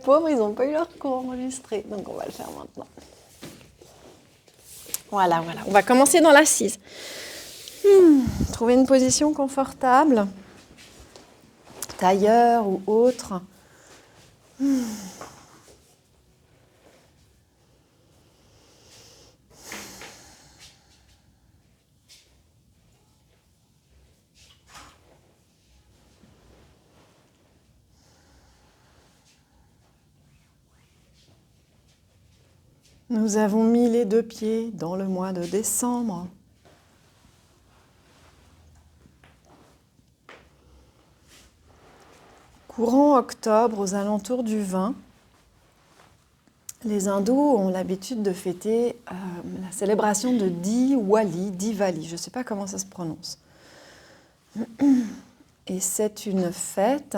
pauvres, ils n'ont pas eu leur cours enregistré, donc on va le faire maintenant. Voilà. On va commencer dans l'assise. Trouvez une position confortable, tailleur ou autre. Nous avons mis les 2 pieds dans le mois de décembre. Courant octobre, aux alentours du 20, les hindous ont l'habitude de fêter la célébration de Diwali. Je ne sais pas comment ça se prononce. Et c'est une fête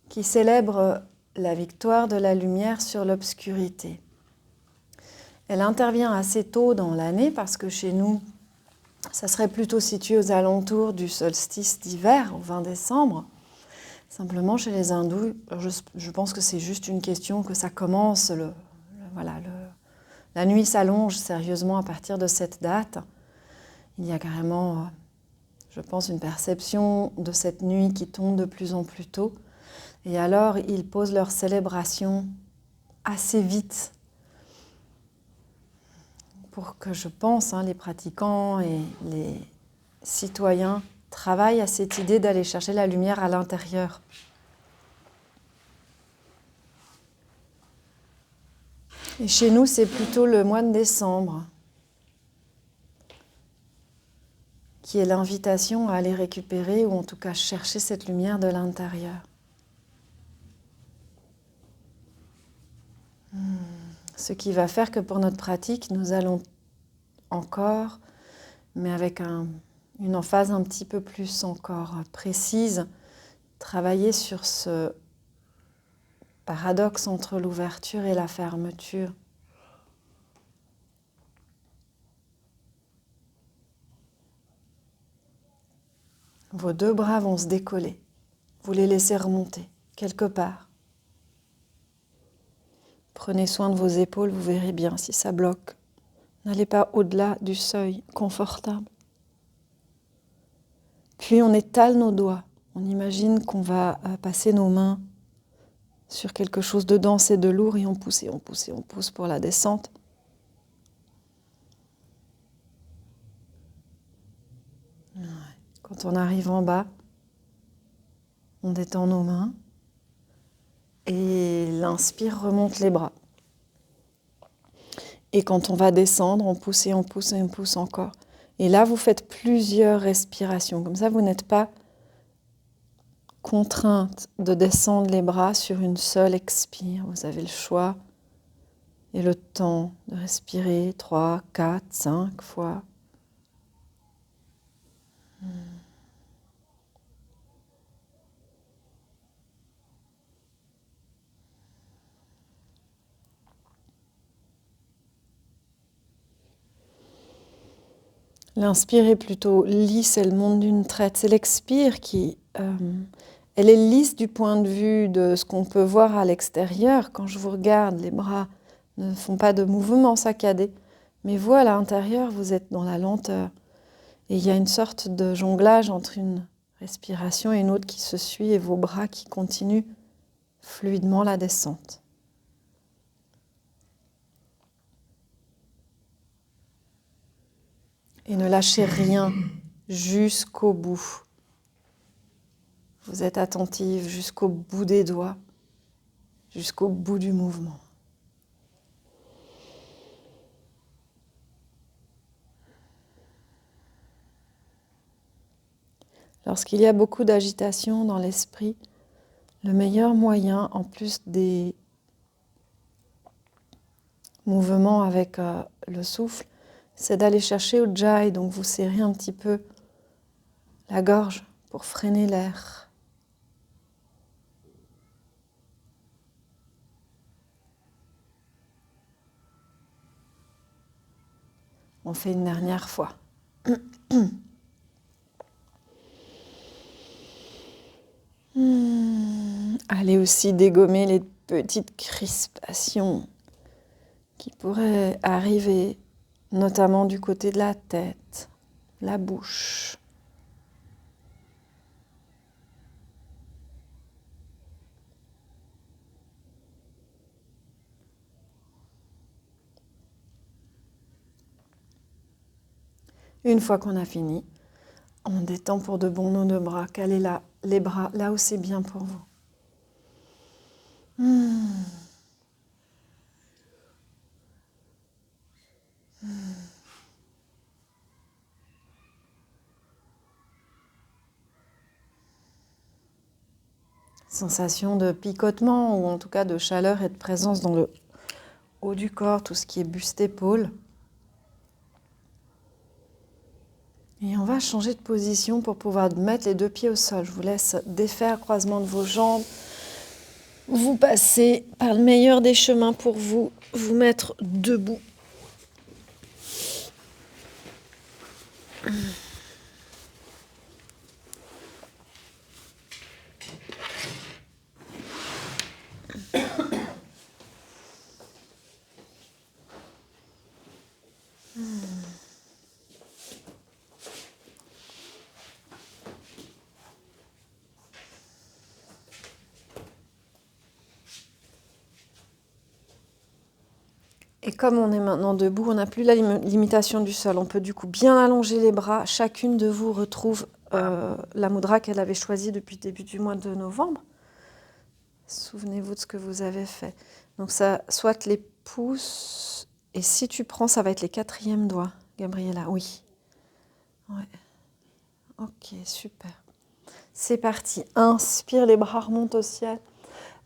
qui célèbre la victoire de la lumière sur l'obscurité. Elle intervient assez tôt dans l'année parce que chez nous, ça serait plutôt situé aux alentours du solstice d'hiver, au 20 décembre. Simplement, chez les hindous, je pense que c'est juste une question que ça commence, la nuit s'allonge sérieusement à partir de cette date. Il y a carrément, je pense, une perception de cette nuit qui tombe de plus en plus tôt. Et alors, ils posent leur célébration assez vite pour que, je pense, les pratiquants et les citoyens travaillent à cette idée d'aller chercher la lumière à l'intérieur. Et chez nous, c'est plutôt le mois de décembre qui est l'invitation à aller récupérer ou en tout cas chercher cette lumière de l'intérieur. Ce qui va faire que pour notre pratique, nous allons encore, mais avec une emphase un petit peu plus encore précise, travailler sur ce paradoxe entre l'ouverture et la fermeture. Vos 2 bras vont se décoller. Vous les laissez remonter quelque part. Prenez soin de vos épaules, vous verrez bien si ça bloque. N'allez pas au-delà du seuil confortable. Puis on étale nos doigts. On imagine qu'on va passer nos mains sur quelque chose de dense et de lourd et on pousse pour la descente. Ouais. Quand on arrive en bas, on détend nos mains et l'inspire remonte les bras. Et quand on va descendre, on pousse encore. Et là, vous faites plusieurs respirations. Comme ça, vous n'êtes pas contrainte de descendre les bras sur une seule expire. Vous avez le choix et le temps de respirer 3, 4, 5 fois. L'inspire est plutôt lisse, elle monte d'une traite. C'est l'expire qui... elle est lisse du point de vue de ce qu'on peut voir à l'extérieur. Quand je vous regarde, les bras ne font pas de mouvement saccadé. Mais vous, à l'intérieur, vous êtes dans la lenteur. Et il y a une sorte de jonglage entre une respiration et une autre qui se suit et vos bras qui continuent fluidement la descente. Et ne lâchez rien jusqu'au bout. Vous êtes attentive jusqu'au bout des doigts, jusqu'au bout du mouvement. Lorsqu'il y a beaucoup d'agitation dans l'esprit, le meilleur moyen, en plus des mouvements avec le souffle, c'est d'aller chercher Ujjayi, donc vous serrez un petit peu la gorge pour freiner l'air. On fait une dernière fois. Allez aussi dégommer les petites crispations qui pourraient arriver, notamment du côté de la tête, la bouche. Une fois qu'on a fini, on détend pour de bon nos deux bras. Calez les bras là où c'est bien pour vous. Sensation de picotement ou en tout cas de chaleur et de présence dans le haut du corps, tout ce qui est buste-épaule. Et on va changer de position pour pouvoir mettre les deux pieds au sol. Je vous laisse défaire croisement de vos jambes. Vous passez par le meilleur des chemins pour vous mettre debout. Et comme on est maintenant debout, on n'a plus la limitation du sol. On peut du coup bien allonger les bras. Chacune de vous retrouve la mudra qu'elle avait choisie depuis le début du mois de novembre. Souvenez-vous de ce que vous avez fait. Donc ça, soit les pouces, et si tu prends, ça va être les 4e doigts, Gabriella. Oui. Ouais. Ok, super. C'est parti. Inspire, les bras remontent au ciel.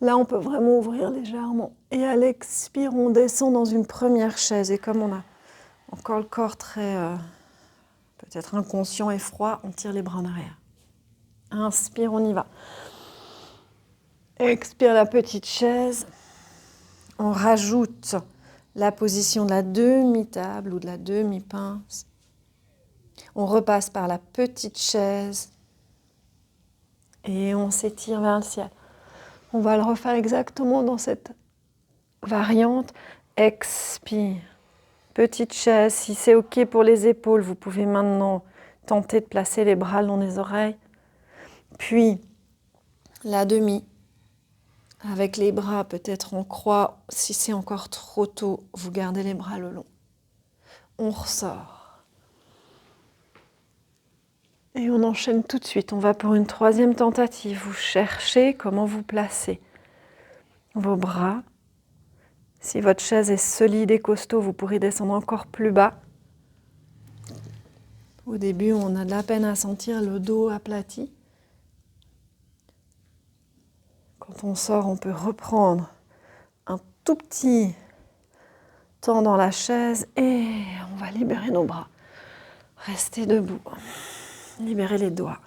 Là, on peut vraiment ouvrir légèrement. Et à l'expire, on descend dans une première chaise. Et comme on a encore le corps très, peut-être inconscient et froid, on tire les bras en arrière. Inspire, on y va. Expire la petite chaise. On rajoute la position de la demi-table ou de la demi-pince. On repasse par la petite chaise. Et on s'étire vers le ciel. On va le refaire exactement dans cette variante. Expire. Petite chaise. Si c'est OK pour les épaules, vous pouvez maintenant tenter de placer les bras le long des oreilles. Puis, la demi. Avec les bras peut-être en croix. Si c'est encore trop tôt, vous gardez les bras le long. On ressort. Et on enchaîne tout de suite. On va pour une 3e tentative. Vous cherchez comment vous placez vos bras. Si votre chaise est solide et costaud, vous pourrez descendre encore plus bas. Au début, on a de la peine à sentir le dos aplati. Quand on sort, on peut reprendre un tout petit temps dans la chaise et on va libérer nos bras. Restez debout. Libérez les doigts.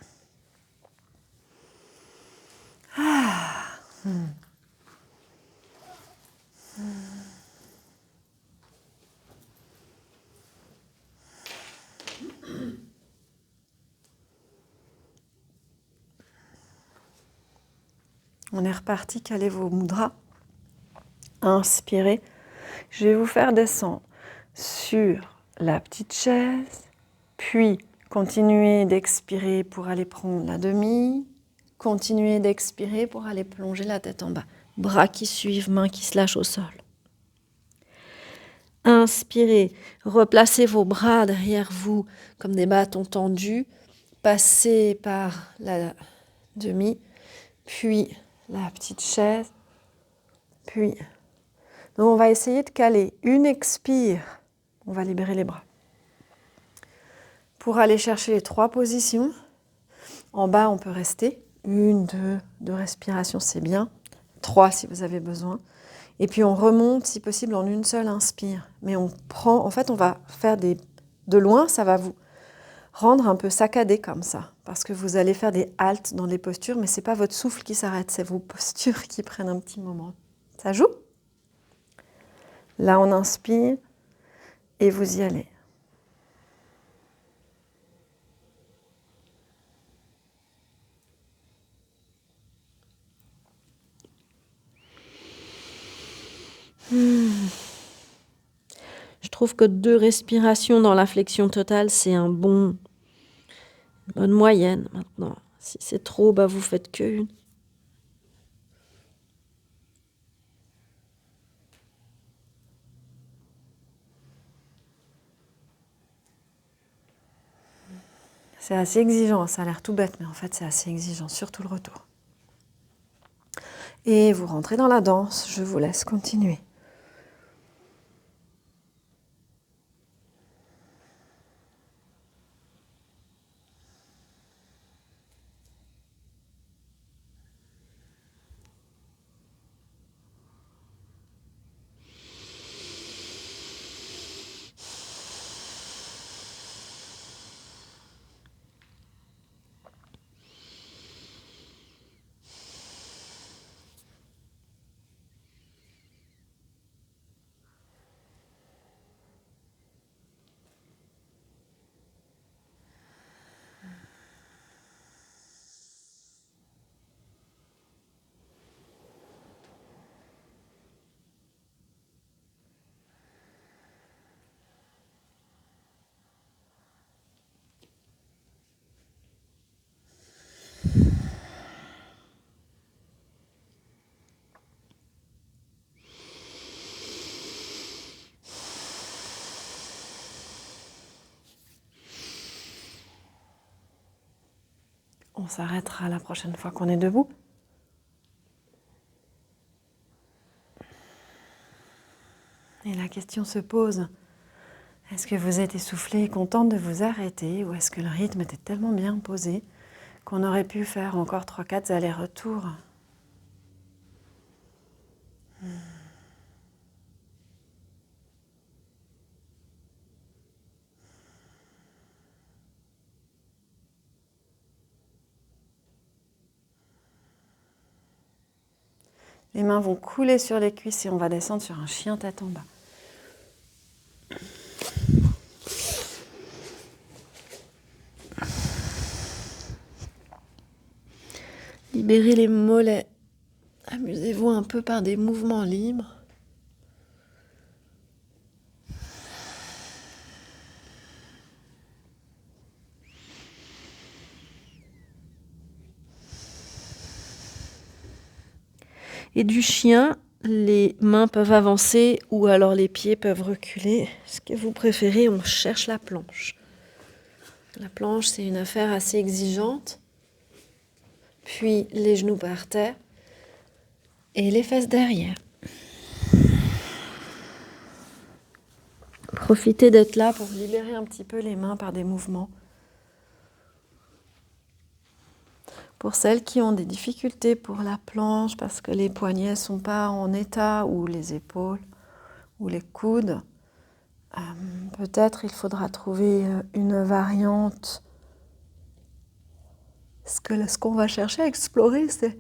On est reparti, calez vos mudras. Inspirez. Je vais vous faire descendre sur la petite chaise, puis continuez d'expirer pour aller prendre la demi, continuez d'expirer pour aller plonger la tête en bas. Bras qui suivent, mains qui se lâchent au sol. Inspirez, replacez vos bras derrière vous comme des bâtons tendus, passez par la demi, puis la petite chaise, puis... Donc on va essayer de caler une expire, on va libérer les bras. Pour aller chercher les 3 positions, en bas on peut rester, 1, 2 respirations c'est bien, 3 si vous avez besoin. Et puis on remonte si possible en une seule inspire. Mais on prend, en fait on va faire de loin, ça va vous rendre un peu saccadé comme ça. Parce que vous allez faire des haltes dans les postures, mais ce n'est pas votre souffle qui s'arrête, c'est vos postures qui prennent un petit moment. Ça joue ? Là, on inspire et vous y allez. trouve que 2 respirations dans la flexion totale, c'est une bonne moyenne maintenant. Si c'est trop, vous faites qu'une. C'est assez exigeant, ça a l'air tout bête, mais en fait c'est assez exigeant, surtout le retour. Et vous rentrez dans la danse, je vous laisse continuer. On s'arrêtera la prochaine fois qu'on est debout. Et la question se pose, est-ce que vous êtes essoufflé et contente de vous arrêter, ou est-ce que le rythme était tellement bien posé qu'on aurait pu faire encore 3-4 allers-retours ? Les mains vont couler sur les cuisses et on va descendre sur un chien tête en bas. Libérez les mollets. Amusez-vous un peu par des mouvements libres. Et du chien, les mains peuvent avancer ou alors les pieds peuvent reculer. Ce que vous préférez, on cherche la planche. La planche, c'est une affaire assez exigeante. Puis les genoux par terre et les fesses derrière. Profitez d'être là pour libérer un petit peu les mains par des mouvements. Pour celles qui ont des difficultés pour la planche parce que les poignets ne sont pas en état, ou les épaules, ou les coudes, peut-être il faudra trouver une variante. Ce qu'on va chercher à explorer, c'est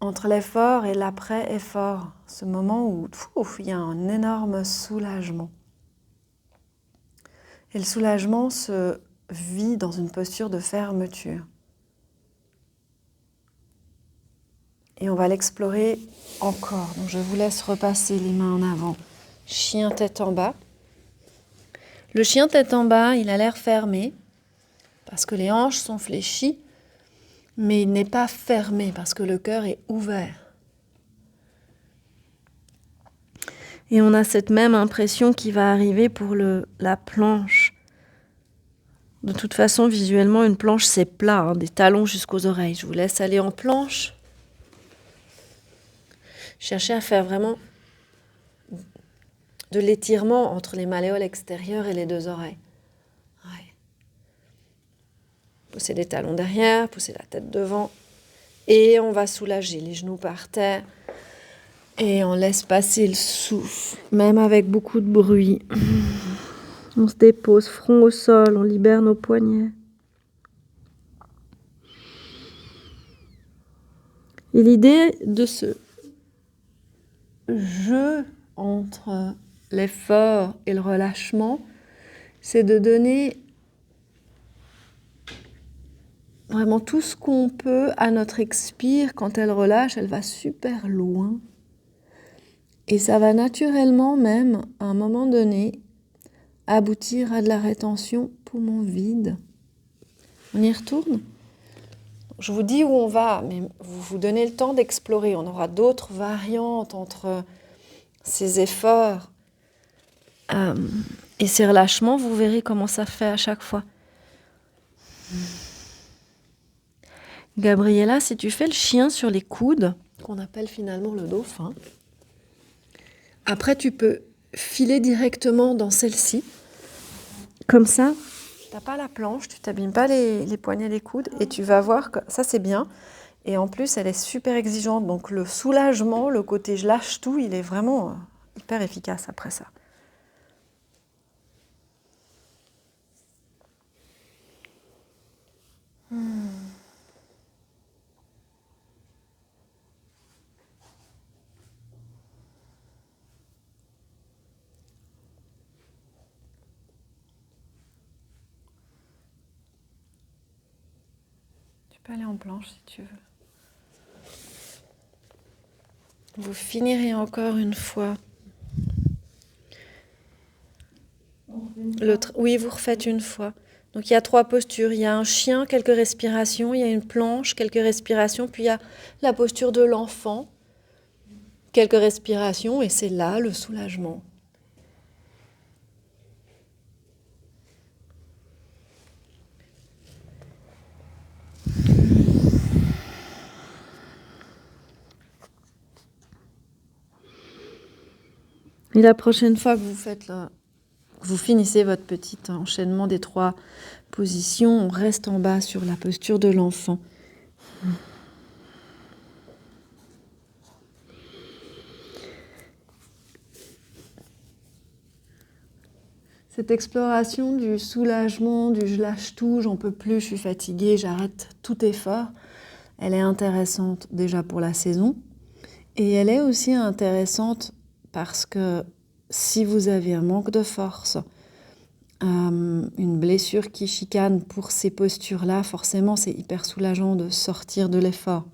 entre l'effort et l'après-effort, ce moment où il y a un énorme soulagement. Et le soulagement se vit dans une posture de fermeture. Et on va l'explorer encore. Donc je vous laisse repasser les mains en avant. Chien tête en bas. Le chien tête en bas, il a l'air fermé parce que les hanches sont fléchies, mais il n'est pas fermé parce que le cœur est ouvert. Et on a cette même impression qui va arriver pour la planche. De toute façon, visuellement, une planche, c'est plat, des talons jusqu'aux oreilles. Je vous laisse aller en planche. Cherchez à faire vraiment de l'étirement entre les malléoles extérieures et les 2 oreilles. Ouais. Poussez les talons derrière, poussez la tête devant. Et on va soulager les genoux par terre. Et on laisse passer le souffle, même avec beaucoup de bruit. On se dépose front au sol, on libère nos poignets. Et l'idée de ce jeu entre l'effort et le relâchement, c'est de donner vraiment tout ce qu'on peut à notre expire. Quand elle relâche, elle va super loin. Et ça va naturellement même, à un moment donné, aboutir à de la rétention poumon vide. On y retourne ? Je vous dis où on va, mais vous vous donnez le temps d'explorer. On aura d'autres variantes entre ces efforts et ces relâchements. Vous verrez comment ça fait à chaque fois. Gabriella, si tu fais le chien sur les coudes, qu'on appelle finalement le dauphin, après tu peux filer directement dans celle-ci. Comme ça, tu n'as pas la planche, tu t'abîmes pas les poignets des coudes et tu vas voir que ça c'est bien. Et en plus, elle est super exigeante. Donc le soulagement, le côté je lâche tout, il est vraiment hyper efficace après ça. Tu peux aller en planche si tu veux. Vous finirez encore une fois. Oui, vous refaites une fois. Donc il y a 3 postures. Il y a un chien, quelques respirations. Il y a une planche, quelques respirations. Puis il y a la posture de l'enfant, quelques respirations. Et c'est là le soulagement. Et la prochaine fois que vous finissez votre petit enchaînement des 3 positions, on reste en bas sur la posture de l'enfant. Cette exploration du soulagement, du je lâche tout, j'en peux plus, je suis fatiguée, j'arrête tout effort, elle est intéressante déjà pour la saison. Et elle est aussi intéressante parce que si vous avez un manque de force, une blessure qui chicane pour ces postures-là, forcément c'est hyper soulageant de sortir de l'effort.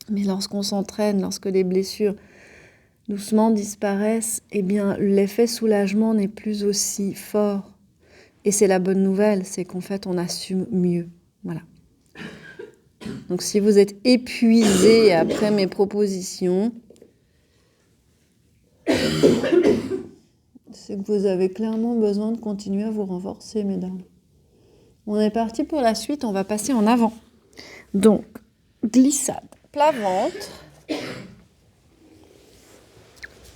Mais lorsqu'on s'entraîne, lorsque les blessures doucement disparaissent, eh bien l'effet soulagement n'est plus aussi fort. Et c'est la bonne nouvelle, c'est qu'en fait on assume mieux. Voilà. Donc si vous êtes épuisé après mes propositions, c'est que vous avez clairement besoin de continuer à vous renforcer, mesdames. On est parti pour la suite, on va passer en avant. Donc, glissade, plat ventre.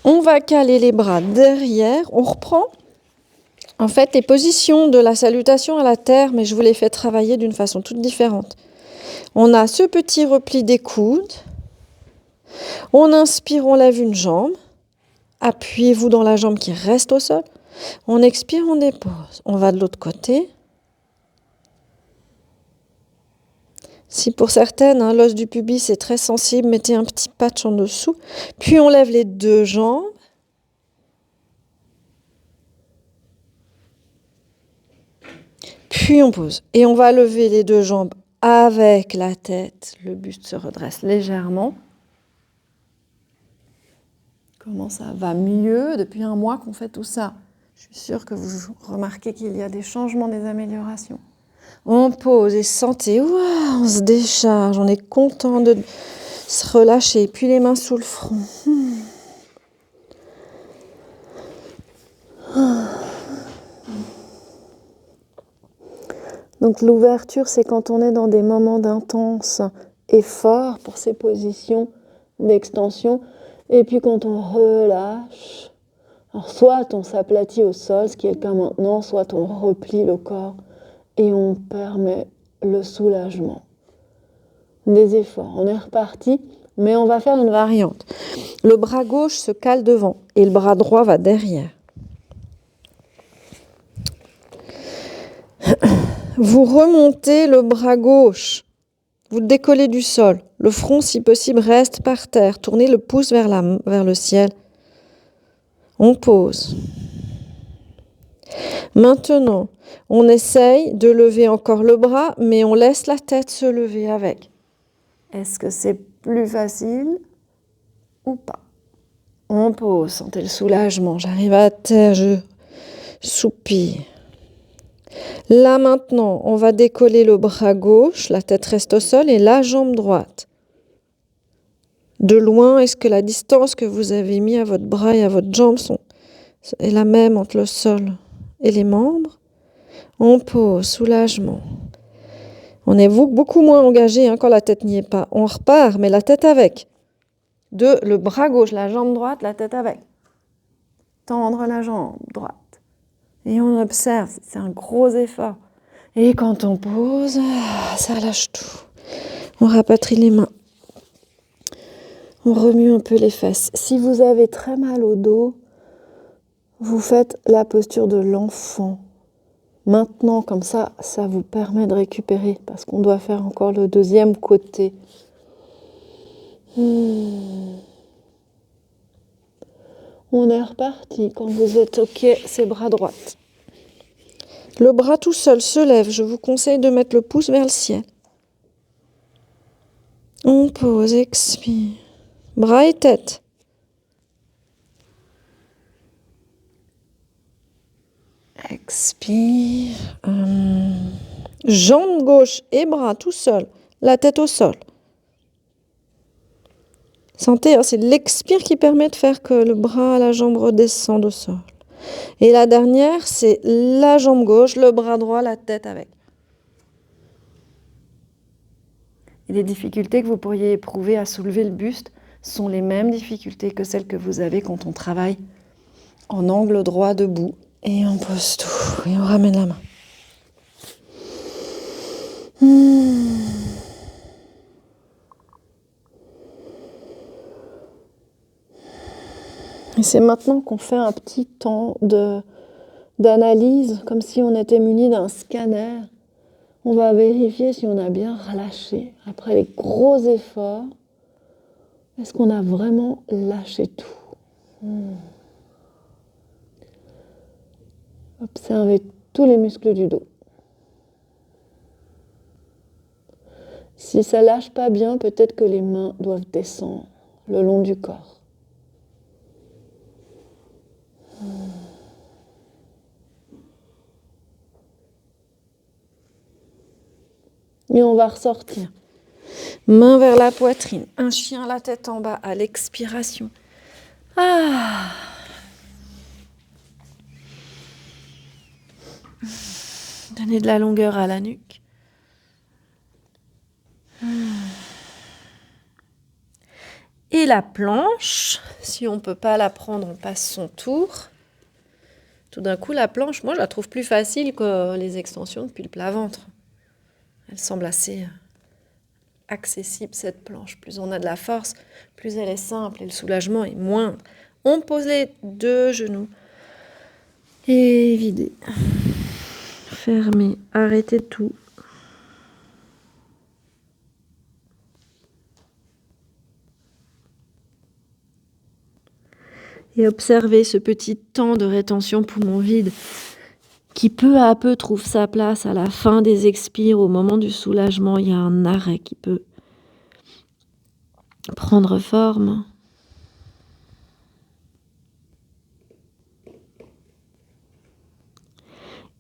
On va caler les bras derrière. On reprend en fait les positions de la salutation à la terre, mais je vous les fais travailler d'une façon toute différente. On a ce petit repli des coudes. On inspire, on lève une jambe. Appuyez-vous dans la jambe qui reste au sol. On expire, on dépose. On va de l'autre côté. Si pour certaines, l'os du pubis est très sensible, mettez un petit patch en dessous. Puis on lève les 2 jambes. Puis on pose. Et on va lever les 2 jambes avec la tête. Le buste se redresse légèrement. Comment ça va mieux depuis un mois qu'on fait tout ça? Je suis sûre que vous remarquez qu'il y a des changements, des améliorations. On pose et sentez, on se décharge, on est content de se relâcher. Puis les mains sous le front. Donc l'ouverture, c'est quand on est dans des moments d'intense effort pour ces positions d'extension. Et puis quand on relâche, alors soit on s'aplatit au sol, ce qui est le cas maintenant, soit on replie le corps et on permet le soulagement des efforts. On est reparti, mais on va faire une variante. Le bras gauche se cale devant et le bras droit va derrière. Vous remontez le bras gauche, vous le décollez du sol. Le front, si possible, reste par terre. Tournez le pouce vers le ciel. On pose. Maintenant, on essaye de lever encore le bras, mais on laisse la tête se lever avec. Est-ce que c'est plus facile ou pas? On pose, sentez le soulagement. J'arrive à terre, je soupire. Là maintenant, on va décoller le bras gauche, la tête reste au sol et la jambe droite. De loin, est-ce que la distance que vous avez mis à votre bras et à votre jambe est la même entre le sol et les membres? On pose, soulagement. On est beaucoup moins engagé quand la tête n'y est pas. On repart, mais la tête avec. Le bras gauche, la jambe droite, la tête avec. Tendre la jambe droite. Et on observe, c'est un gros effort. Et quand on pose, ça lâche tout. On rapatrie les mains. On remue un peu les fesses. Si vous avez très mal au dos, vous faites la posture de l'enfant. Maintenant, comme ça vous permet de récupérer parce qu'on doit faire encore le deuxième côté. On est reparti. Quand vous êtes OK, c'est bras droit. Le bras tout seul se lève. Je vous conseille de mettre le pouce vers le ciel. On pose, expire. Bras et tête. Expire. Jambe gauche et bras tout seul. La tête au sol. Sentez, c'est l'expire qui permet de faire que le bras, la jambe redescendent au sol. Et la dernière, c'est la jambe gauche, le bras droit, la tête avec. Et les difficultés que vous pourriez éprouver à soulever le buste sont les mêmes difficultés que celles que vous avez quand on travaille en angle droit debout. Et on pose tout et on ramène la main. Et c'est maintenant qu'on fait un petit temps d'analyse, comme si on était muni d'un scanner. On va vérifier si on a bien relâché. Après les gros efforts, est-ce qu'on a vraiment lâché tout? Observez tous les muscles du dos. Si ça lâche pas bien, peut-être que les mains doivent descendre le long du corps. Et on va ressortir. Main vers la poitrine. Un chien, la tête en bas à l'expiration. Donnez de la longueur à la nuque. Et la planche, si on ne peut pas la prendre, on passe son tour. Tout d'un coup, la planche, moi, je la trouve plus facile que les extensions depuis le plat-ventre. Elle semble assez accessible, cette planche. Plus on a de la force, plus elle est simple et le soulagement est moindre. On pose les deux genoux. Et videz. Fermez. Arrêtez tout. Et observez ce petit temps de rétention poumon vide qui peu à peu trouve sa place à la fin des expires. Au moment du soulagement, il y a un arrêt qui peut prendre forme.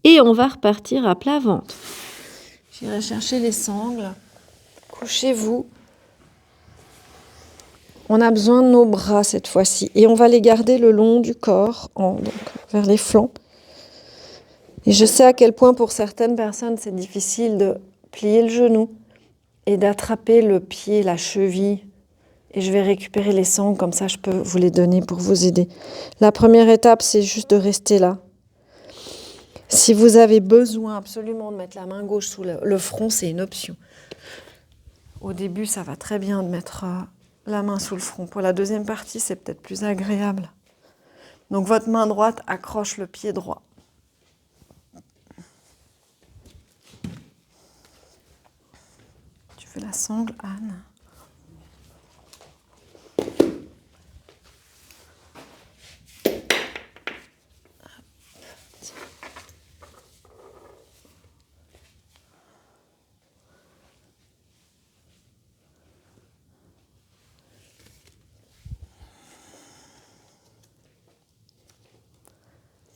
Et on va repartir à plat ventre. J'irai chercher les sangles. Couchez-vous. On a besoin de nos bras cette fois-ci. Et on va les garder le long du corps, donc vers les flancs. Et je sais à quel point pour certaines personnes, c'est difficile de plier le genou et d'attraper le pied, la cheville. Et je vais récupérer les sangles, comme ça je peux vous les donner pour vous aider. La première étape, c'est juste de rester là. Si vous avez besoin absolument de mettre la main gauche sous le front, c'est une option. Au début, ça va très bien de mettre la main sous le front. Pour la deuxième partie, c'est peut-être plus agréable. Donc votre main droite accroche le pied droit. Tu veux la sangle, Anne ?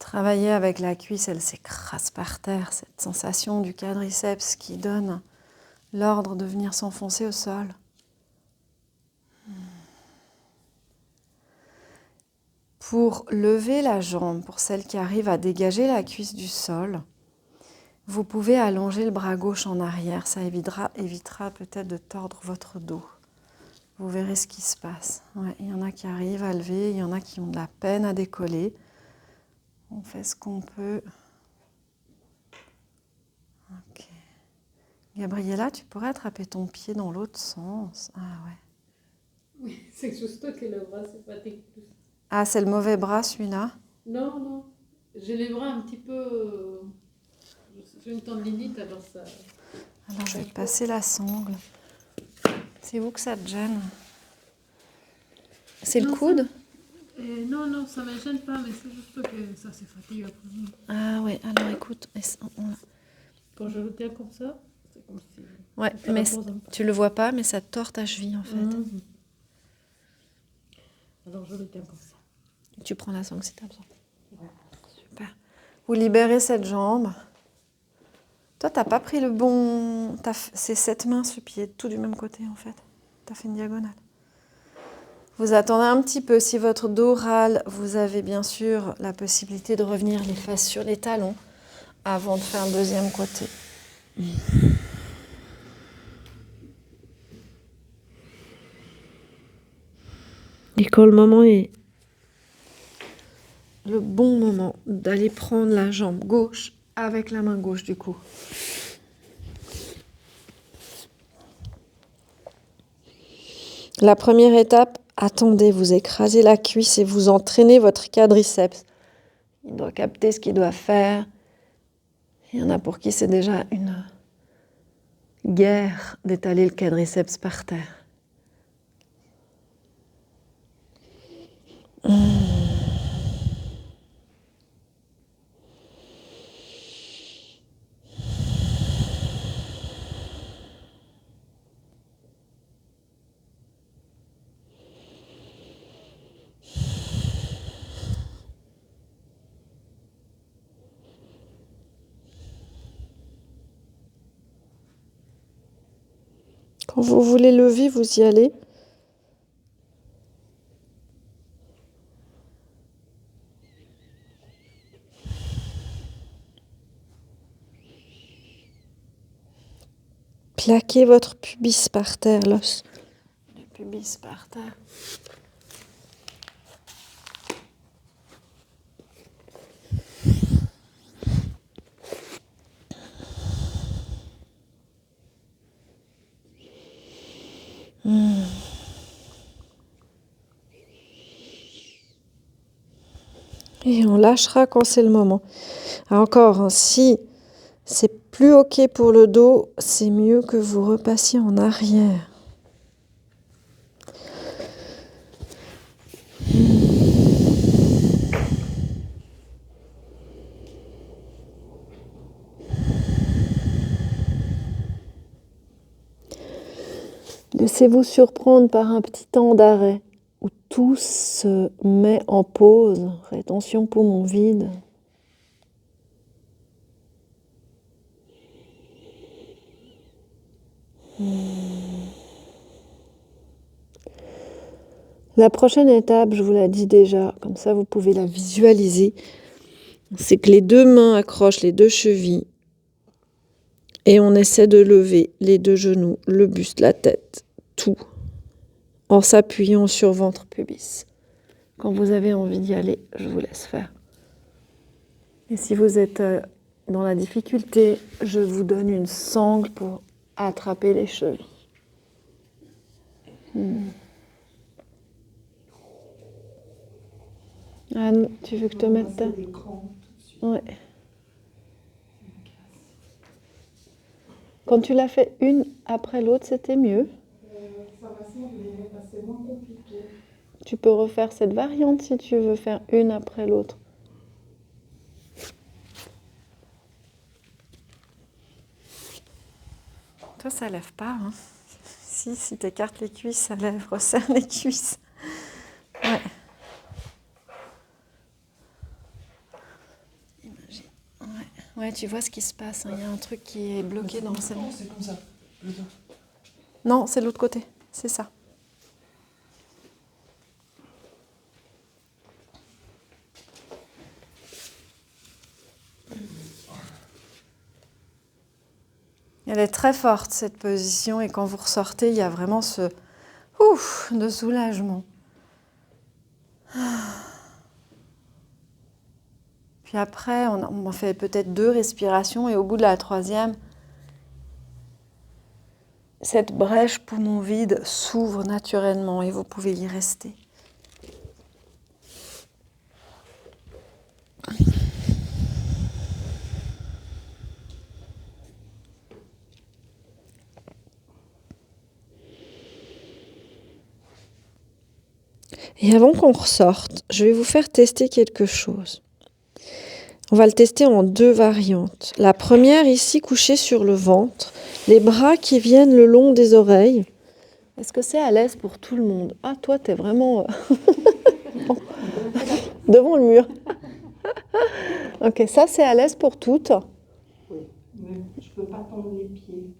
Travailler avec la cuisse, elle s'écrase par terre, cette sensation du quadriceps qui donne l'ordre de venir s'enfoncer au sol. Pour lever la jambe, pour celle qui arrive à dégager la cuisse du sol, vous pouvez allonger le bras gauche en arrière. Ça évitera peut-être de tordre votre dos. Vous verrez ce qui se passe. Ouais, il y en a qui arrivent à lever, il y en a qui ont de la peine à décoller. On fait ce qu'on peut. Ok. Gabriella, tu pourrais attraper ton pied dans l'autre sens. Ah ouais. Oui, c'est juste que le bras se fatigue plus. Ah, c'est le mauvais bras celui-là? Non, non. J'ai les bras un petit peu... J'ai une tendinite, alors ça... Alors je vais te passer la sangle. C'est où que ça te gêne? C'est le Non, coude? non, non, ça ne me gêne pas, mais c'est juste que ça se fatigue après. Ah ouais, alors écoute. Quand je le tiens comme ça, c'est comme si... Ouais, ça mais repose un peu. tu le vois pas, mais ça tord ta cheville en fait. Mhm. Alors je le tiens comme ça. Tu prends la sangle si tu as besoin. Ouais. Super. Vous libérez cette jambe. Toi, t'as pas pris le bon... C'est cette main, ce pied, tout du même côté en fait. Tu as fait une diagonale. Vous attendez un petit peu. Si votre dos râle, vous avez bien sûr la possibilité de revenir les fesses sur les talons avant de faire le deuxième côté. Et quand le moment est le bon moment d'aller prendre la jambe gauche avec la main gauche du coup. La première étape, attendez, vous écrasez la cuisse et vous entraînez votre quadriceps. Il doit capter ce qu'il doit faire. Il y en a pour qui c'est déjà une guerre d'étaler le quadriceps par terre. Quand vous voulez lever, vous y allez. Plaquez votre pubis par terre, l'os. Le pubis par terre. Et on lâchera quand c'est le moment. Encore, hein, si c'est plus OK pour le dos, c'est mieux que vous repassiez en arrière. Laissez-vous surprendre par un petit temps d'arrêt où tout se met en pause. Rétention poumon vide. La prochaine étape, je vous la dis déjà, comme ça vous pouvez la visualiser, c'est que les deux mains accrochent les deux chevilles et on essaie de lever les deux genoux, le buste, la tête, tout, en s'appuyant sur ventre pubis. Quand vous avez envie d'y aller, je vous laisse faire. Et si vous êtes dans la difficulté, je vous donne une sangle pour attraper les chevilles. Anne, tu veux que je te mette ça? Ouais. Quand tu l'as fait une après l'autre, c'était mieux. Ça va sembler, c'est moins compliqué. Tu peux refaire cette variante si tu veux faire une après l'autre. Toi, ça lève pas. Hein. Si tu écartes les cuisses, ça lève, resserre les cuisses. Ouais. Ouais, tu vois ce qui se passe, hein. Il y a un truc qui est bloqué dans cette... Non, c'est comme ça. Plutôt. Non, c'est de l'autre côté. C'est ça. Elle est très forte, cette position, et quand vous ressortez, il y a vraiment ce ouf de soulagement. Puis après, on fait peut-être 2 respirations, et au bout de la 3e, cette brèche poumon vide s'ouvre naturellement et vous pouvez y rester. Et avant qu'on ressorte, je vais vous faire tester quelque chose. On va le tester en 2 variantes. La première, ici, couchée sur le ventre, les bras qui viennent le long des oreilles. Est-ce que c'est à l'aise pour tout le monde? Ah, toi, t'es vraiment devant le mur. Ok, ça, c'est à l'aise pour toutes. Oui, mais je peux pas tendre les pieds.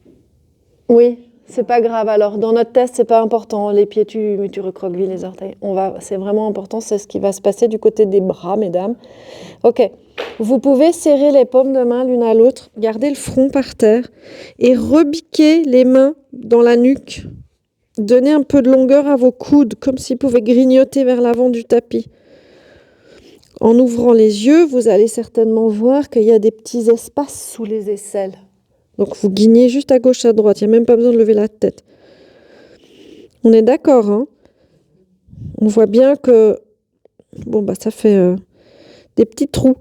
Oui, c'est pas grave. Alors, dans notre test, c'est pas important. Les pieds, tu recroquevilles les orteils. C'est vraiment important. C'est ce qui va se passer du côté des bras, mesdames. Ok. Vous pouvez serrer les paumes de main l'une à l'autre, garder le front par terre et rebiquer les mains dans la nuque. Donnez un peu de longueur à vos coudes, comme s'ils pouvaient grignoter vers l'avant du tapis. En ouvrant les yeux, vous allez certainement voir qu'il y a des petits espaces sous les aisselles. Donc vous guignez juste à gauche, à droite. Il n'y a même pas besoin de lever la tête. On est d'accord, hein? On voit bien que ça fait des petits trous.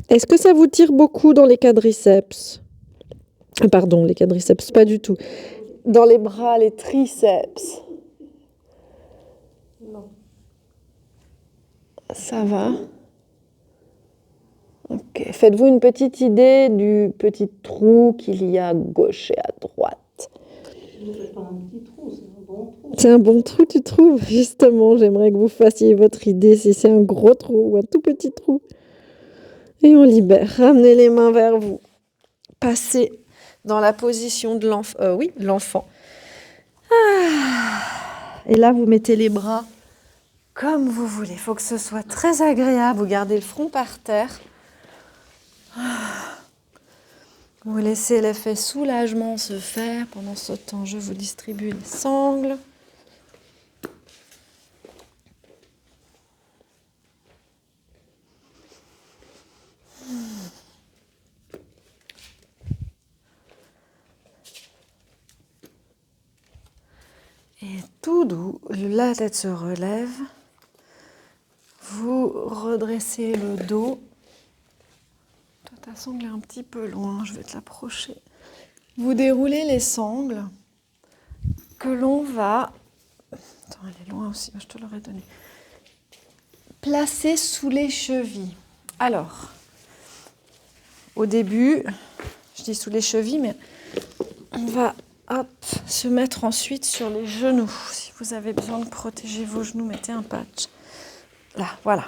Est-ce que ça vous tire beaucoup dans les quadriceps? Pardon, les quadriceps, pas du tout. Dans les bras, les triceps. Non. Ça va? Ok. Faites-vous une petite idée du petit trou qu'il y a à gauche et à droite? C'est pas un petit trou, c'est un bon trou. C'est un bon trou, tu trouves? Justement, j'aimerais que vous fassiez votre idée si c'est un gros trou ou un tout petit trou. Et on libère. Ramenez les mains vers vous. Passez dans la position de l'enfant. Et là, vous mettez les bras comme vous voulez. Il faut que ce soit très agréable. Vous gardez le front par terre. Vous laissez l'effet soulagement se faire. Pendant ce temps, je vous distribue les sangles. Et tout doux, la tête se relève. Vous redressez le dos. Toi, ta sangle est un petit peu loin, je vais te l'approcher. Vous déroulez les sangles que l'on va... Attends, elle est loin aussi, je te l'aurais donné. Placer sous les chevilles. Alors, au début, je dis sous les chevilles, mais on va se mettre ensuite sur les genoux. Si vous avez besoin de protéger vos genoux, mettez un patch. Là, voilà.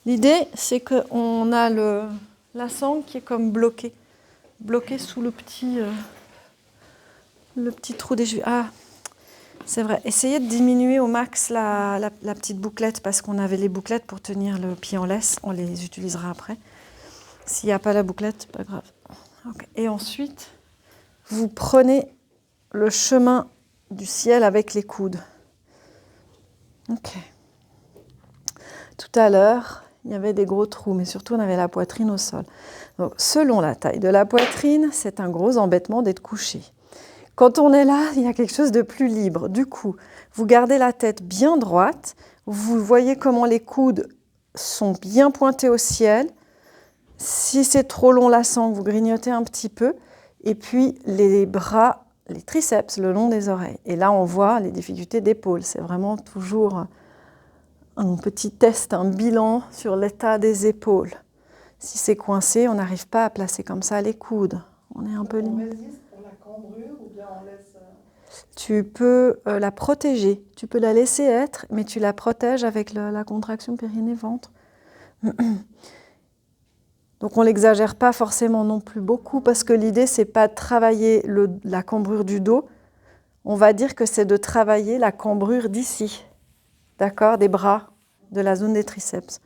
L'idée, c'est qu'on a la sangle qui est comme bloquée sous le petit trou des chevilles. Ah, c'est vrai. Essayez de diminuer au max la petite bouclette parce qu'on avait les bouclettes pour tenir le pied en laisse. On les utilisera après. S'il n'y a pas la bouclette, pas grave. Okay. Et ensuite, vous prenez le chemin du ciel avec les coudes. Ok. Tout à l'heure, il y avait des gros trous, mais surtout on avait la poitrine au sol. Donc, selon la taille de la poitrine, c'est un gros embêtement d'être couché. Quand on est là, il y a quelque chose de plus libre. Du coup, vous gardez la tête bien droite. Vous voyez comment les coudes sont bien pointés au ciel. Si c'est trop long la sangle, vous grignotez un petit peu. Et puis les bras, les triceps le long des oreilles. Et là, on voit les difficultés d'épaule. C'est vraiment toujours un petit test, un bilan sur l'état des épaules. Si c'est coincé, on n'arrive pas à placer comme ça les coudes. On est un peu limité. On résiste pour la cambrure ou bien on laisse... Tu peux la protéger. Tu peux la laisser être, mais tu la protèges avec la contraction périnée-ventre. Donc on l'exagère pas forcément non plus beaucoup parce que l'idée c'est pas de travailler la cambrure du dos. On va dire que c'est de travailler la cambrure d'ici, d'accord, des bras, de la zone des triceps.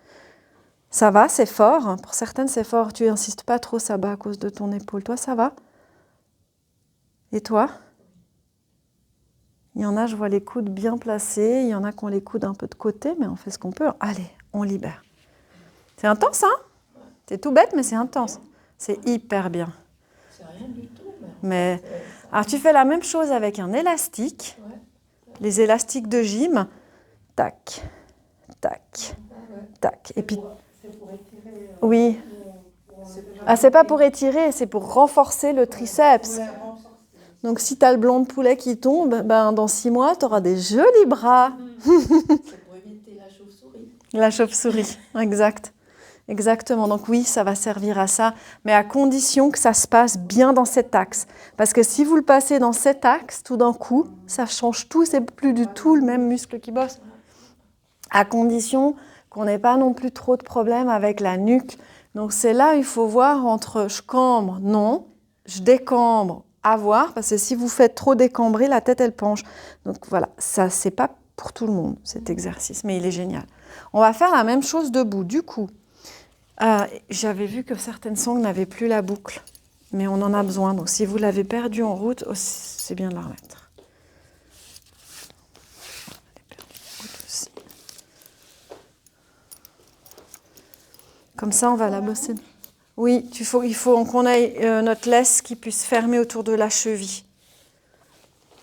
Ça va, c'est fort. Pour certaines c'est fort. Tu insistes pas trop, ça bat à cause de ton épaule. Toi ça va? Et toi? Il y en a, je vois les coudes bien placés. Il y en a qui ont les coudes un peu de côté, mais on fait ce qu'on peut. Allez, on libère. C'est intense, hein? C'est tout bête, mais c'est intense. C'est hyper bien. C'est rien du tout. Mais alors, tu fais la même chose avec un élastique. Ouais. Les élastiques de gym. Tac, tac, tac. Et puis, C'est pour étirer. oui. C'est déjà Ah, c'est pas pour étirer, c'est pour renforcer le triceps. Donc, si tu as le blanc de poulet qui tombe, ben, dans 6 mois, tu auras des jolis bras. C'est pour éviter la chauve-souris. La chauve-souris, exact. Exactement. Donc oui, ça va servir à ça, mais à condition que ça se passe bien dans cet axe. Parce que si vous le passez dans cet axe, tout d'un coup, ça change tout, c'est plus du tout le même muscle qui bosse. À condition qu'on n'ait pas non plus trop de problèmes avec la nuque. Donc c'est là où il faut voir entre je cambre, non, je décambre, à voir, parce que si vous faites trop décambrer, la tête elle penche. Donc voilà, ça c'est pas pour tout le monde cet exercice, mais il est génial. On va faire la même chose debout. Du coup, j'avais vu que certaines sangles n'avaient plus la boucle, mais on en a besoin. Donc si vous l'avez perdue en route, c'est bien de la remettre. Comme ça, on va la bosser. Oui, il faut qu'on ait notre laisse qui puisse fermer autour de la cheville.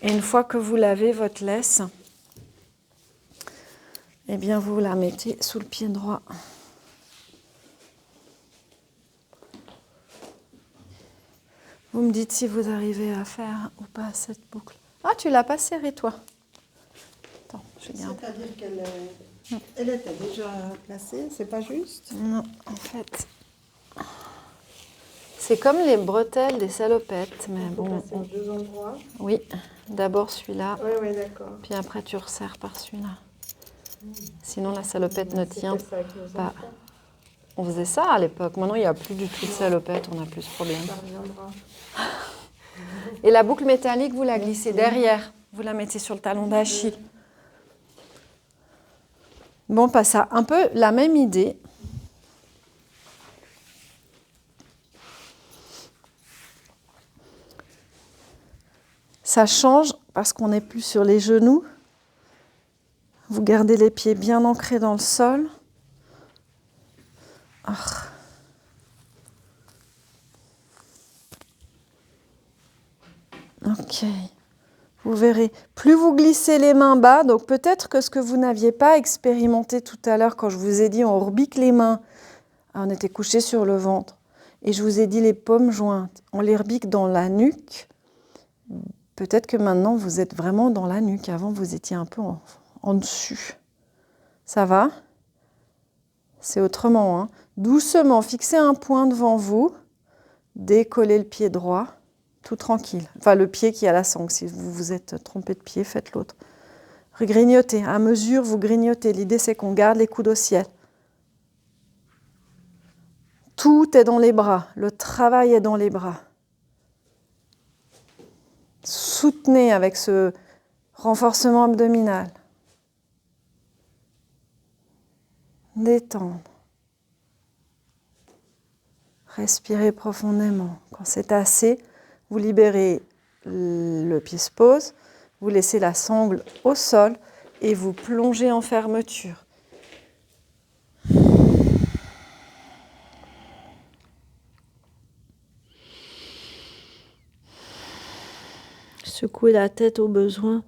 Et une fois que vous lavez votre laisse, eh bien, vous la mettez sous le pied droit. Vous me dites si vous arrivez à faire ou pas cette boucle. Ah, tu l'as pas serrée, toi. Attends, je garde. C'est-à-dire qu'elle était déjà placée, c'est pas juste? Non, en fait, c'est comme les bretelles des salopettes, mais Il faut bon. passer aux deux endroits. Oui, d'abord celui-là, Oui, d'accord. puis après tu resserres par celui-là. Sinon la salopette ne tient C'était ça avec nos pas. enfants. On faisait ça à l'époque. Maintenant, il n'y a plus du tout de salopette, on n'a plus ce problème. Ça reviendra. Et la boucle métallique, vous la glissez derrière. Vous la mettez sur le talon d'Achille. Bon, pas ça. Un peu la même idée. Ça change parce qu'on n'est plus sur les genoux. Vous gardez les pieds bien ancrés dans le sol. Ah. Ok. Vous verrez, plus vous glissez les mains bas, donc peut-être que ce que vous n'aviez pas expérimenté tout à l'heure quand je vous ai dit on rebique les mains, on était couché sur le ventre, et je vous ai dit les paumes jointes, on les rebique dans la nuque. Peut-être que maintenant vous êtes vraiment dans la nuque, avant vous étiez un peu en dessus. Ça va? C'est autrement, hein. Doucement, fixez un point devant vous, décollez le pied droit. Tout tranquille. Enfin, le pied qui a la sangle. Si vous vous êtes trompé de pied, faites l'autre. Grignotez. À mesure, vous grignotez. L'idée, c'est qu'on garde les coudes au ciel. Tout est dans les bras. Le travail est dans les bras. Soutenez avec ce renforcement abdominal. Détendre. Respirez profondément. Quand c'est assez, vous libérez, le pied se pose, vous laissez la sangle au sol et vous plongez en fermeture. Secouez la tête au besoin.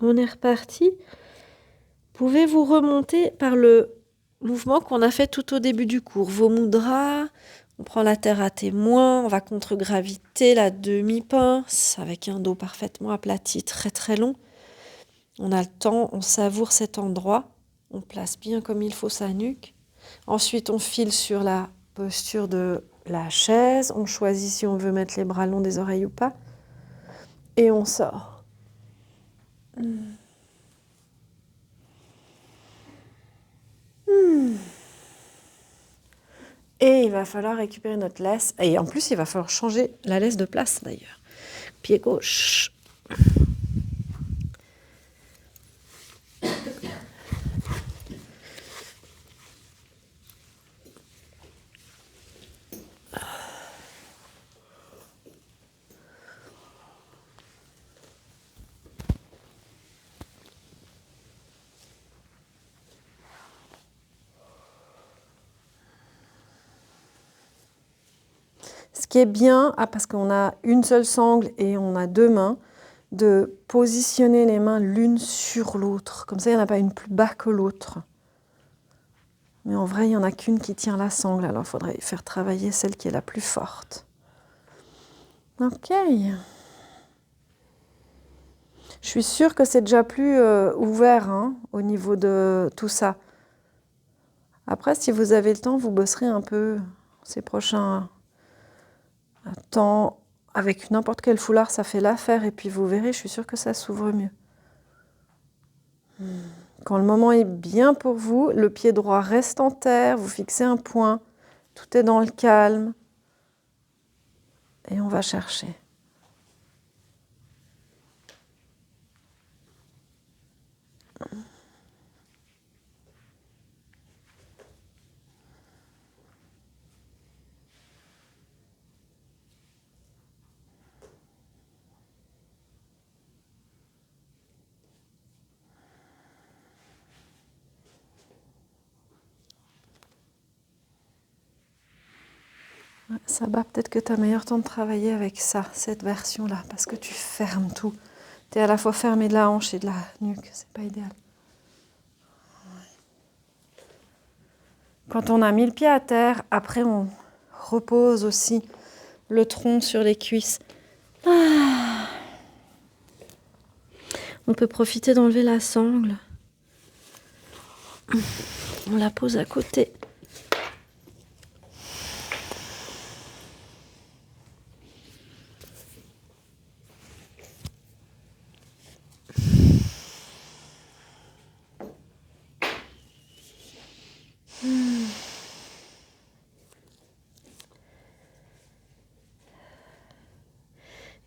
On est reparti. Pouvez-vous remonter par le mouvement qu'on a fait tout au début du cours? Vos mudras, on prend la terre à témoin, on va contre-graviter la demi-pince avec un dos parfaitement aplati, très très long. On a le temps, on savoure cet endroit. On place bien comme il faut sa nuque. Ensuite, on file sur la posture de la chaise. On choisit si on veut mettre les bras longs des oreilles ou pas. Et on sort. Et il va falloir récupérer notre laisse. Et en plus, il va falloir changer la laisse de place d'ailleurs. Pied gauche. Ce qui est bien, parce qu'on a une seule sangle et on a deux mains, de positionner les mains l'une sur l'autre. Comme ça, il n'y en a pas une plus bas que l'autre. Mais en vrai, il n'y en a qu'une qui tient la sangle. Alors, il faudrait faire travailler celle qui est la plus forte. Ok. Je suis sûre que c'est déjà plus ouvert au niveau de tout ça. Après, si vous avez le temps, vous bosserez un peu ces prochains temps. Avec n'importe quel foulard, ça fait l'affaire. Et puis, vous verrez, je suis sûre que ça s'ouvre mieux. Quand le moment est bien pour vous, le pied droit reste en terre, vous fixez un point, tout est dans le calme. Et on va chercher. Sabah, peut-être que tu as meilleur temps de travailler avec ça, cette version-là, parce que tu fermes tout. Tu es à la fois fermé de la hanche et de la nuque, c'est pas idéal. Quand on a mis le pied à terre, après on repose aussi le tronc sur les cuisses. On peut profiter d'enlever la sangle. On la pose à côté.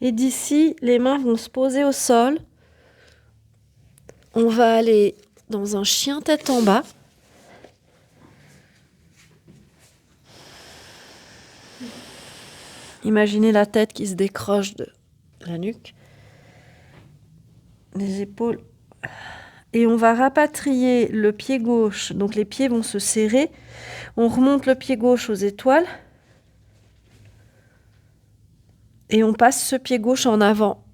Et d'ici, les mains vont se poser au sol. On va aller dans un chien tête en bas. Imaginez la tête qui se décroche de la nuque, les épaules. Et on va rapatrier le pied gauche. Donc les pieds vont se serrer. On remonte le pied gauche aux étoiles. Et on passe ce pied gauche en avant,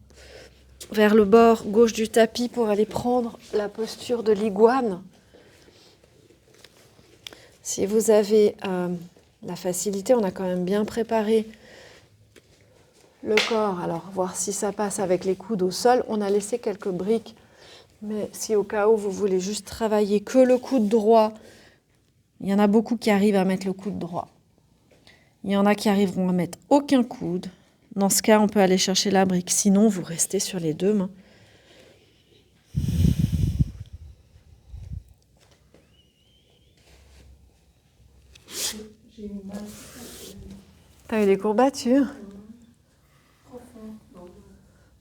vers le bord gauche du tapis pour aller prendre la posture de l'iguane. Si vous avez la facilité, on a quand même bien préparé le corps. Alors, voir si ça passe avec les coudes au sol. On a laissé quelques briques. Mais si au cas où vous voulez juste travailler que le coude droit, il y en a beaucoup qui arrivent à mettre le coude droit. Il y en a qui arriveront à mettre aucun coude. Dans ce cas, on peut aller chercher la brique. Sinon, vous restez sur les deux mains. T'as eu des courbatures?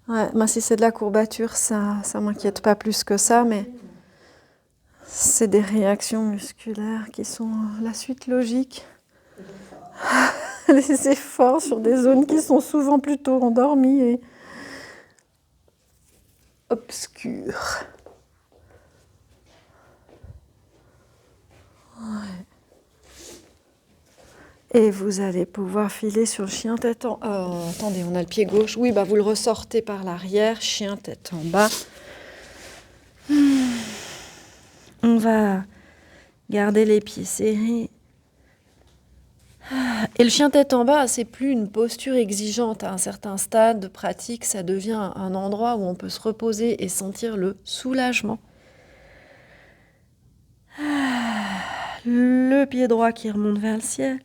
Ouais, moi, si c'est de la courbature, ça m'inquiète pas plus que ça, mais c'est des réactions musculaires qui sont la suite logique. Les efforts sur des zones qui sont souvent plutôt endormies et obscures. Ouais. Et vous allez pouvoir filer sur le chien tête en... attendez, on a le pied gauche. Oui, vous le ressortez par l'arrière, chien tête en bas. On va garder les pieds serrés. Et le chien tête en bas, c'est plus une posture exigeante. À un certain stade de pratique, ça devient un endroit où on peut se reposer et sentir le soulagement. Le pied droit qui remonte vers le ciel.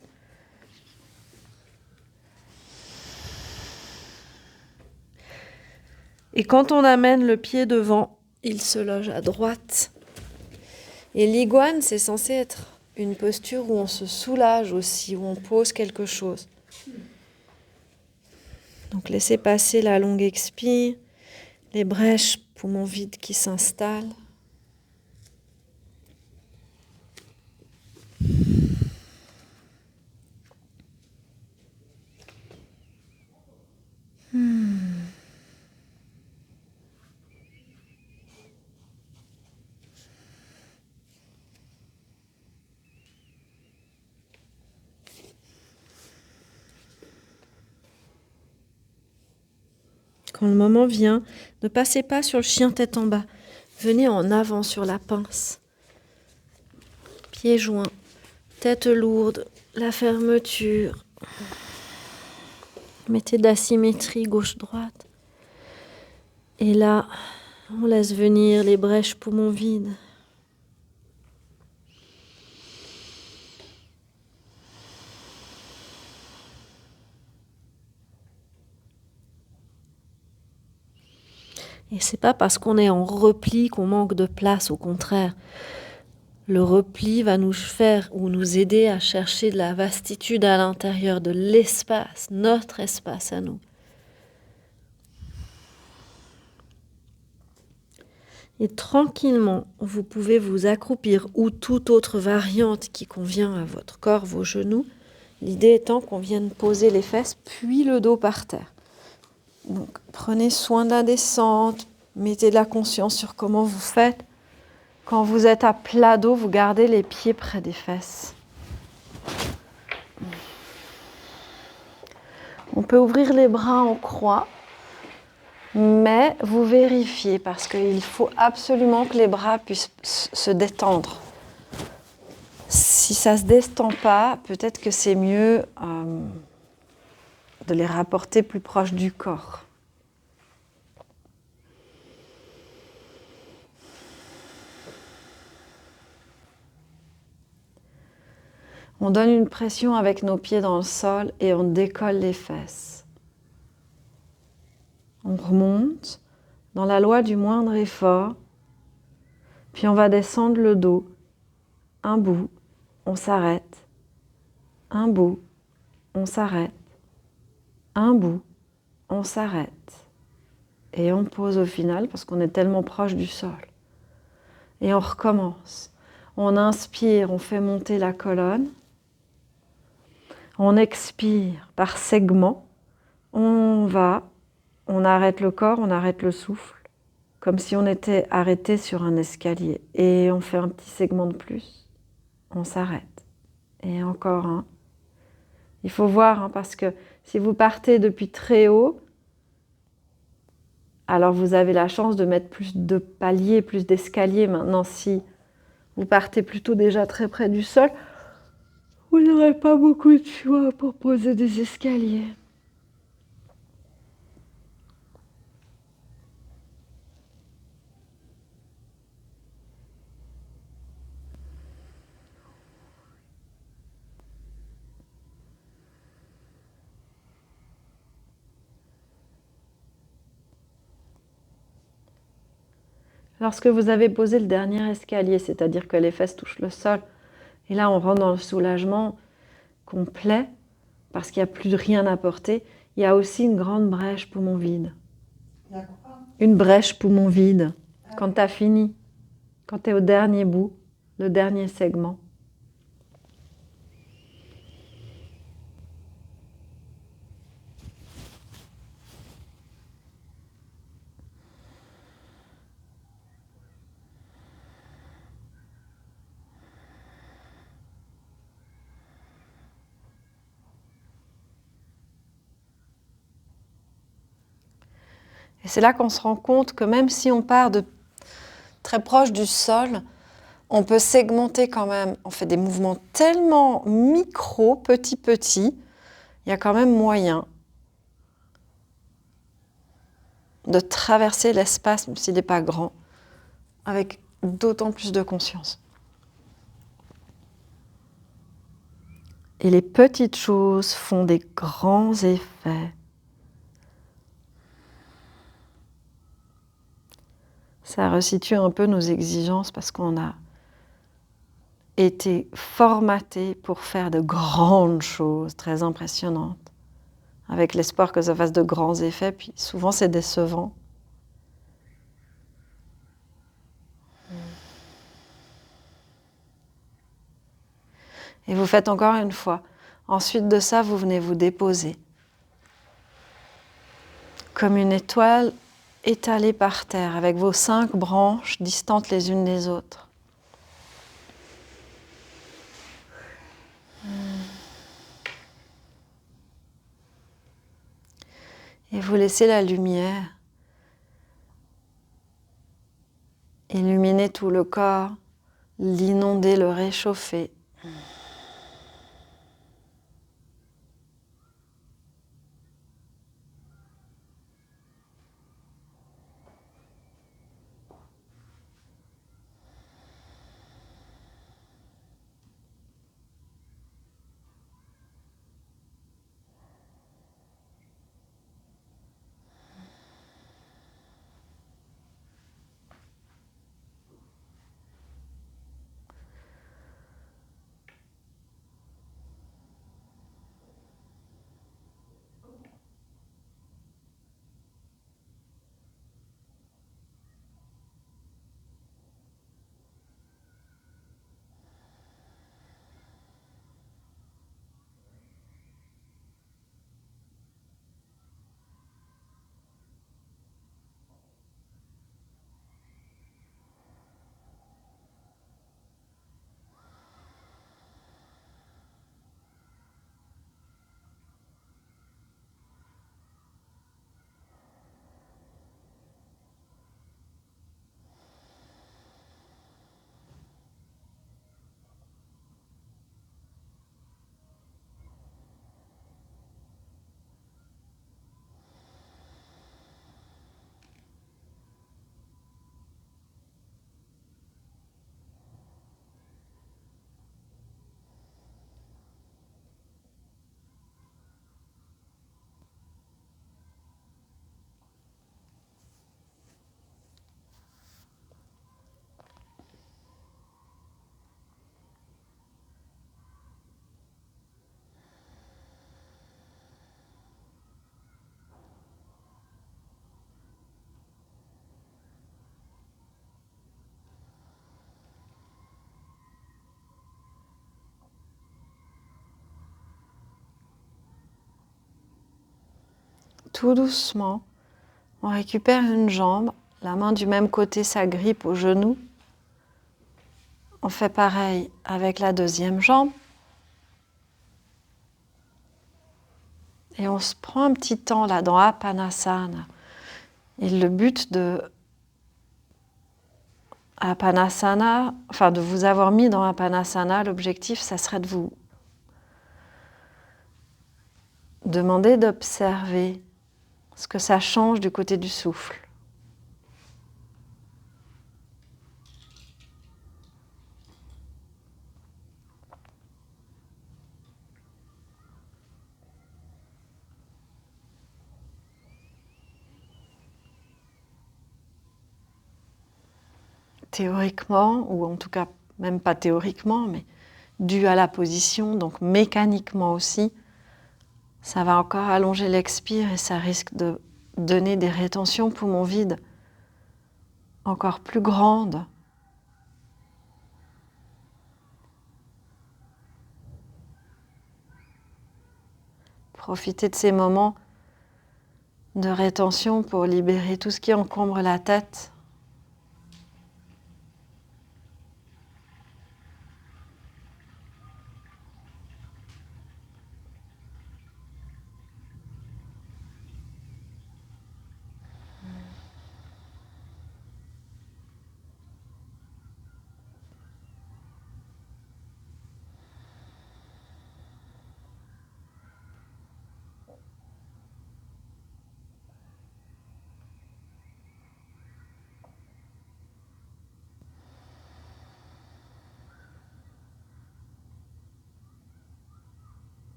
Et quand on amène le pied devant, il se loge à droite. Et l'iguane, c'est censé être une posture où on se soulage aussi, où on pose quelque chose. Donc laissez passer la longue expire, les brèches poumons vides qui s'installent. Quand le moment vient, ne passez pas sur le chien tête en bas. Venez en avant sur la pince. Pieds joints, tête lourde, la fermeture. Mettez de la symétrie gauche-droite. Et là, on laisse venir les brèches poumons vides. Et c'est pas parce qu'on est en repli qu'on manque de place, au contraire. Le repli va nous faire ou nous aider à chercher de la vastitude à l'intérieur de l'espace, notre espace à nous. Et tranquillement, vous pouvez vous accroupir ou toute autre variante qui convient à votre corps, vos genoux. L'idée étant qu'on vienne poser les fesses puis le dos par terre. Donc prenez soin de la descente, mettez de la conscience sur comment vous faites. Quand vous êtes à plat dos, vous gardez les pieds près des fesses. On peut ouvrir les bras en croix, mais vous vérifiez parce qu'il faut absolument que les bras puissent se détendre. Si ça ne se détend pas, peut-être que c'est mieux de les rapporter plus proche du corps. On donne une pression avec nos pieds dans le sol et on décolle les fesses. On remonte dans la loi du moindre effort, puis on va descendre le dos. Un bout, on s'arrête. Un bout, on s'arrête. Un bout, on s'arrête. Et on pose au final parce qu'on est tellement proche du sol. Et on recommence. On inspire, on fait monter la colonne. On expire par segments. On arrête le corps, on arrête le souffle, comme si on était arrêté sur un escalier. Et on fait un petit segment de plus. On s'arrête. Et encore un. Il faut voir, parce que si vous partez depuis très haut, alors vous avez la chance de mettre plus de paliers, plus d'escaliers. Maintenant, si vous partez plutôt déjà très près du sol, vous n'aurez pas beaucoup de choix pour poser des escaliers. Lorsque vous avez posé le dernier escalier, c'est-à-dire que les fesses touchent le sol, et là on rentre dans le soulagement complet, parce qu'il n'y a plus de rien à porter, il y a aussi une grande brèche poumon vide. Une brèche poumon vide, quand tu as fini, quand tu es au dernier bout, le dernier segment. Et c'est là qu'on se rend compte que même si on part de très proche du sol, on peut segmenter quand même. On fait des mouvements tellement micro, petits, il y a quand même moyen de traverser l'espace, même s'il n'est pas grand, avec d'autant plus de conscience. Et les petites choses font des grands effets. Ça resitue un peu nos exigences parce qu'on a été formaté pour faire de grandes choses très impressionnantes, avec l'espoir que ça fasse de grands effets, puis souvent c'est décevant. Et vous faites encore une fois. Ensuite de ça, vous venez vous déposer comme une étoile étalée par terre, avec vos 5 branches distantes les unes des autres. Et vous laissez la lumière illuminer tout le corps, l'inonder, le réchauffer. Tout doucement, on récupère une jambe, la main du même côté s'agrippe au genou. On fait pareil avec la deuxième jambe. Et on se prend un petit temps là dans Apanasana. Et le but de Apanasana, enfin de vous avoir mis dans Apanasana, l'objectif, ça serait de vous demander d'observer ce que ça change du côté du souffle. Théoriquement, ou en tout cas même pas théoriquement, mais dû à la position, donc mécaniquement aussi, ça va encore allonger l'expire et ça risque de donner des rétentions poumons vides encore plus grandes. Profitez de ces moments de rétention pour libérer tout ce qui encombre la tête.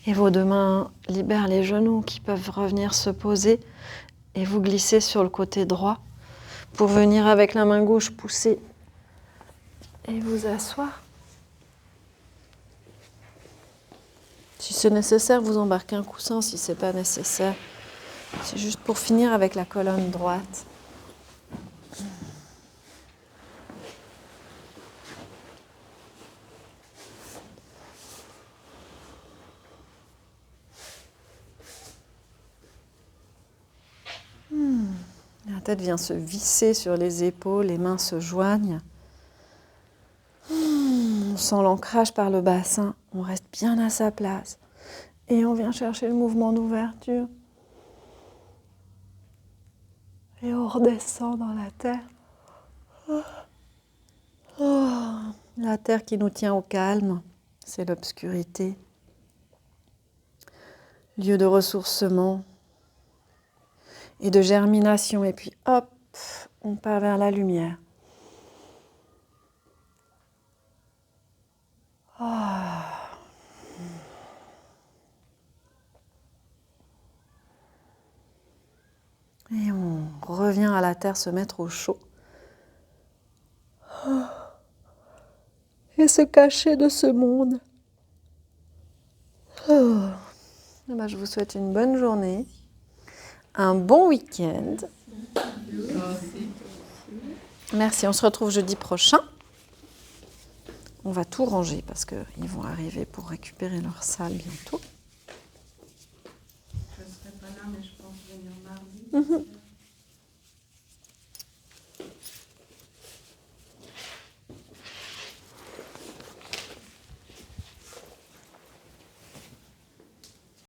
Et vos deux mains libèrent les genoux qui peuvent revenir se poser et vous glissez sur le côté droit pour venir avec la main gauche pousser et vous asseoir. Si c'est nécessaire, vous embarquez un coussin. Si ce n'est pas nécessaire, c'est juste pour finir avec la colonne droite. La tête vient se visser sur les épaules, les mains se joignent. On sent l'ancrage par le bassin, on reste bien à sa place. Et on vient chercher le mouvement d'ouverture. Et on redescend dans la terre. La terre qui nous tient au calme, c'est l'obscurité. Lieu de ressourcement et de germination. Et puis hop, on part vers la lumière. Et on revient à la terre se mettre au chaud. Et se cacher de ce monde. Je vous souhaite une bonne journée, un bon week-end. Merci, on se retrouve jeudi prochain. On va tout ranger parce qu'ils vont arriver pour récupérer leur salle bientôt. Je ne serai pas là, mais je pense venir mardi.